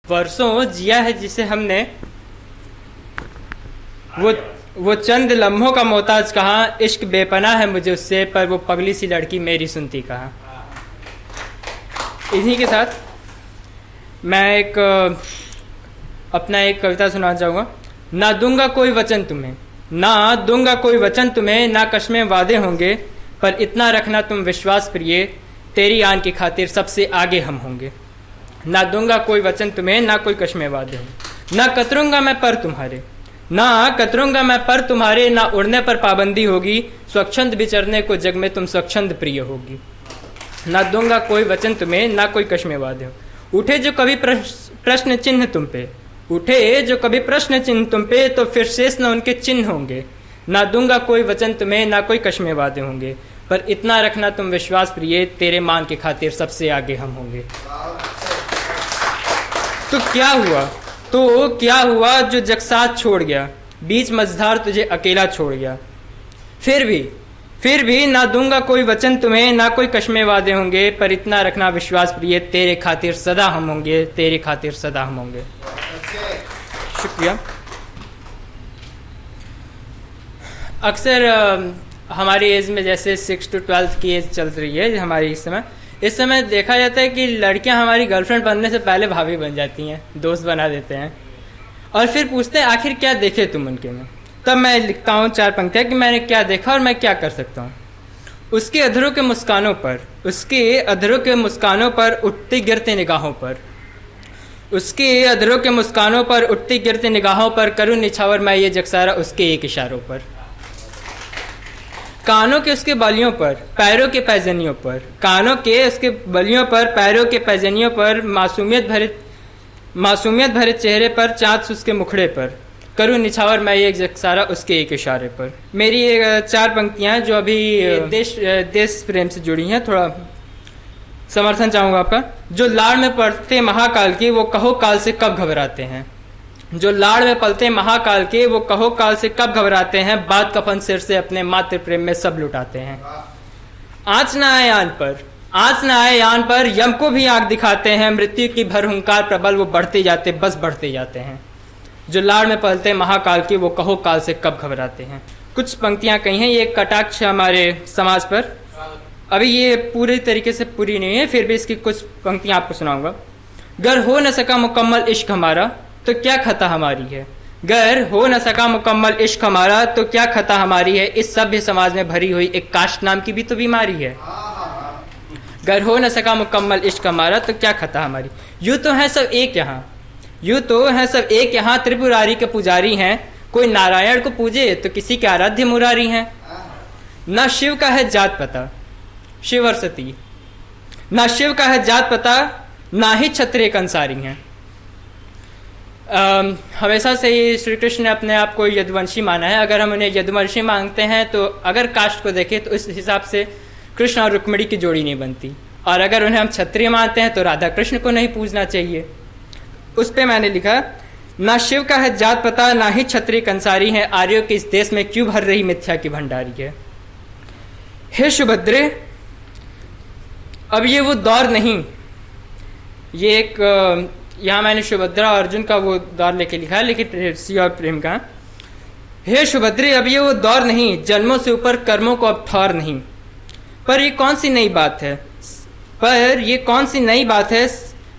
वर्षों जिया है जिसे हमने, वो चंद लम्हों का मोहताज कहाँ, इश्क बेपनाह है मुझे उससे, पर वो पगली सी लड़की मेरी सुनती कहाँ। इन्हीं के साथ मैं अपना एक कविता सुनाना चाहूँगा। ना दूंगा कोई वचन तुम्हें, ना दूंगा कोई वचन तुम्हें, ना कश्मे वादे होंगे, पर इतना रखना तुम विश्वास प्रिय, तेरी आन की खातिर सबसे आगे हम होंगे। ना दूंगा कोई वचन तुम्हें, ना कोई कश्मे वादे होंगे, ना कतरूंगा मैं पर तुम्हारे, ना कतरूंगा मैं पर तुम्हारे, ना उड़ने पर पाबंदी होगी, स्वच्छंद विचरने को जग में तुम स्वच्छंद प्रिय होगी। ना दूंगा कोई वचन तुम्हें, ना कोई कश्मे वादे हो। उठे जो कभी प्रश्न चिन्ह तुम पे, उठे जो कभी प्रश्न चिन्ह तुम पे, तो फिर शेष न उनके चिन्ह होंगे। ना दूंगा कोई वचन तुम्हें, ना कोई कश्मे वादे होंगे, पर इतना रखना तुम विश्वास प्रिय, तेरे मान के खातिर सबसे आगे हम होंगे। तो क्या हुआ जो जग साथ छोड़ गया, बीच मझधार तुझे अकेला छोड़ गया। फिर भी ना दूंगा कोई वचन तुम्हें, ना कोई कश्मे वादे होंगे, पर इतना रखना विश्वास प्रिय, तेरे खातिर सदा हम होंगे, तेरे खातिर सदा हम होंगे। शुक्रिया। अक्सर हमारी एज में जैसे 6 to 12 की एज चल रही है हमारी इस समय देखा जाता है कि लड़कियां हमारी गर्लफ्रेंड बनने से पहले भाभी बन जाती हैं, दोस्त बना देते हैं, और फिर पूछते हैं आखिर क्या देखे तुम उनके में। तब मैं लिखता हूँ 4 पंक्तियाँ कि मैंने क्या देखा और मैं क्या कर सकता हूँ। उसके अधरों के मुस्कानों पर उठती गिरती निगाहों पर, उसके अधरों के मुस्कानों पर उठती गिरती निगाहों पर, करूँ निछावर मैं ये जगसारा उसके एक इशारों पर। कानों के उसके बालियों पर, पैरों के पैजनियों पर, कानों के उसके बलियों पर, पैरों के पैजनियों पर, मासूमियत भरे चेहरे पर, चाँद उसके मुखड़े पर, करूँ निछावर मैं ये जगसारा उसके एक इशारे पर। मेरी ये 4 पंक्तियाँ जो अभी देश प्रेम से जुड़ी हैं, थोड़ा समर्थन चाहूँगा आपका। जो लाड़ में पड़ते महाकाल के, वो कहो काल से कब घबराते हैं, जो लाड़ में पलते महाकाल के, वो कहो काल से कब घबराते हैं, बात कफन सिर से अपने मातृ प्रेम में सब लुटाते हैं। आँच न आए यान पर, यम को भी आंख दिखाते हैं, मृत्यु की भर हुंकार प्रबल, वो बढ़ते जाते हैं। जो लाड़ में पलते महाकाल के, वो कहो काल से कब घबराते हैं। कुछ पंक्तियां कही हैं, ये कटाक्ष हमारे समाज पर, अभी ये पूरी तरीके से पूरी नहीं है, फिर भी इसकी कुछ पंक्तियां आपको सुनाऊंगा। गर हो न सका मुकम्मल इश्क हमारा, तो क्या खता हमारी है, गर हो न सका मुकम्मल इश्क हमारा, तो क्या खता हमारी है, इस सभ्य समाज में भरी हुई एक कास्ट नाम की भी तो बीमारी है। गर हो न सका मुकम्मल इश्क हमारा, तो क्या खता हमारी। यूं तो है सब एक यहाँ, त्रिपुरारी के पुजारी हैं, कोई नारायण को पूजे तो किसी के आराध्य मुरारी हैं। न शिव का है जात पता, शिव और सती, न शिव का है जात पता, ना ही क्षत्रिय कंसारी हैं। हमेशा से ही श्री कृष्ण ने अपने आप को यदुवंशी माना है। अगर हम उन्हें यदुवंशी मानते हैं तो अगर कास्ट को देखें तो इस हिसाब से कृष्ण और रुक्मिणी की जोड़ी नहीं बनती, और अगर उन्हें हम क्षत्रिय मानते हैं तो राधा कृष्ण को नहीं पूजना चाहिए। उस पे मैंने लिखा, ना शिव का है जात पता, ना ही क्षत्रिय कंसारी है, आर्यों के इस देश में क्यों भर रही मिथ्या की भंडारी है। हे सुभद्रे, अब ये वो दौर नहीं, ये एक यहाँ मैंने सुभद्रा अर्जुन का वो दौर लेके लिखा है, लेकिन सी और प्रेम का। हे सुभद्रे, अब ये वो दौर नहीं, जन्मों से ऊपर कर्मों को अब ठौर नहीं, पर ये कौन सी नई बात है,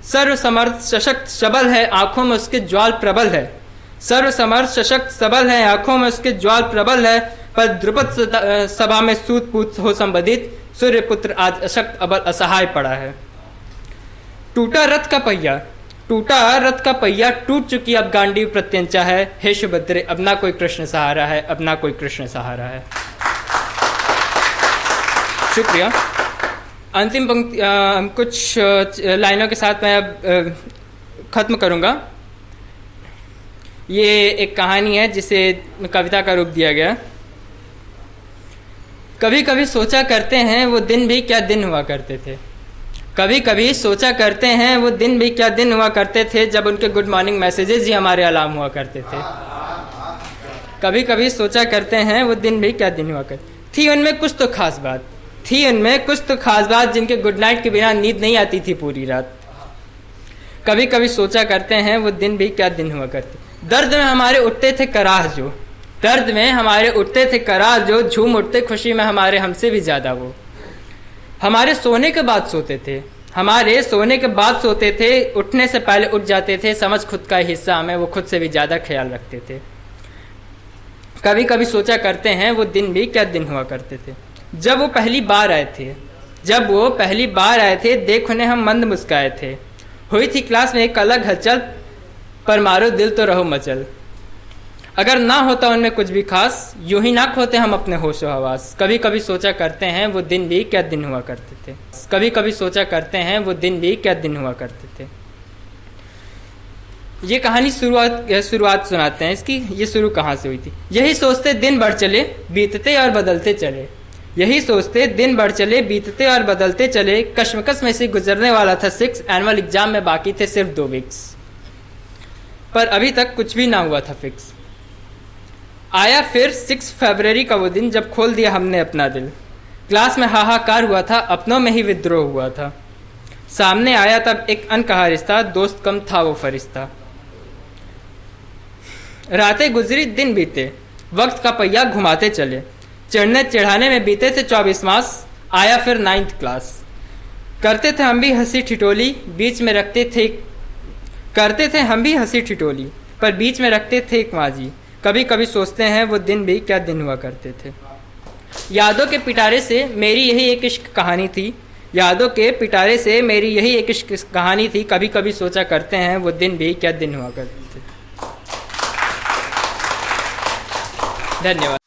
सर्व समर्थ सशक्त सबल है, आंखों में उसके ज्वाल प्रबल है, सर्व समर्थ सशक्त सबल है, आंखों में उसके ज्वाल प्रबल है, पर द्रुपद सभा में सूत पूत हो संबंधित, सूर्य पुत्र आज अशक्त अबल असहाय पड़ा है। टूटा रथ का पहिया, टूट चुकी अब गांडीव प्रत्यंचा है, हे सुभद्रे, अब ना कोई कृष्ण सहारा है, अब ना कोई कृष्ण सहारा है। शुक्रिया। अंतिम पंक्ति कुछ लाइनों के साथ मैं अब खत्म करूंगा। ये एक कहानी है जिसे कविता का रूप दिया गया। कभी कभी सोचा करते हैं वो दिन भी क्या दिन हुआ करते थे, कभी कभी सोचा करते हैं वो दिन भी क्या दिन हुआ करते थे, जब उनके गुड मॉर्निंग मैसेजेस ही हमारे अलार्म हुआ करते थे। कभी कभी सोचा करते हैं वो दिन भी क्या दिन हुआ करते थी, उनमें कुछ तो खास बात जिनके गुड नाइट के बिना नींद नहीं आती थी पूरी रात। कभी कभी सोचा करते हैं वो दिन भी क्या दिन हुआ करते। दर्द में हमारे उठते थे कराह जो, दर्द में हमारे उठते थे कराह जो, झूम उठते खुशी में हमारे हमसे भी ज़्यादा वो। हमारे सोने के बाद सोते थे, हमारे सोने के बाद सोते थे, उठने से पहले उठ जाते थे, समझ खुद का हिस्सा हमें वो खुद से भी ज़्यादा ख्याल रखते थे। कभी कभी सोचा करते हैं वो दिन भी क्या दिन हुआ करते थे। जब वो पहली बार आए थे, जब वो पहली बार आए थे, देख उन्हें हम मंद मुस्काए थे। हुई थी क्लास में एक अलग हलचल, पर मारो दिल तो रहो मचल। अगर ना होता उनमें कुछ भी खास, यूं ही ना खोते हम अपने होशो हवास। कभी कभी सोचा करते हैं वो दिन भी क्या दिन हुआ करते थे। कभी कभी सोचा करते हैं वो दिन भी क्या दिन हुआ करते थे। ये कहानी शुरुआत सुनाते हैं इसकी। ये शुरू कहाँ से हुई थी। यही सोचते दिन बढ़ चले, बीतते और बदलते चले। यही सोचते दिन बढ़ चले, बीतते और बदलते चले। कश्मकश में से गुजरने वाला था 6 एनुअल एग्जाम में बाकी थे सिर्फ 2 वीक्स, पर अभी तक कुछ भी ना हुआ था फिक्स। आया फिर 6 फरवरी का वो दिन जब खोल दिया हमने अपना दिल। क्लास में हाहाकार हुआ था, अपनों में ही विद्रोह हुआ था। सामने आया तब एक अनकहा रिश्ता, दोस्त कम था वो फरिश्ता। रातें गुजरी दिन बीते, वक्त का पहिया घुमाते चले। चढ़ने चढ़ाने में बीते थे 24 मास, आया फिर 9th क्लास। करते थे हम भी हंसी ठिठोली, बीच में रखते थे करते थे हम भी हंसी ठिठोली, पर बीच में रखते थे एक माजी। कभी कभी सोचते हैं वो दिन भी क्या दिन हुआ करते थे। यादों के पिटारे से मेरी यही एक इश्क कहानी थी, यादों के पिटारे से मेरी यही एक इश्क कहानी थी। कभी कभी सोचा करते हैं वो दिन भी क्या दिन हुआ करते थे। धन्यवाद।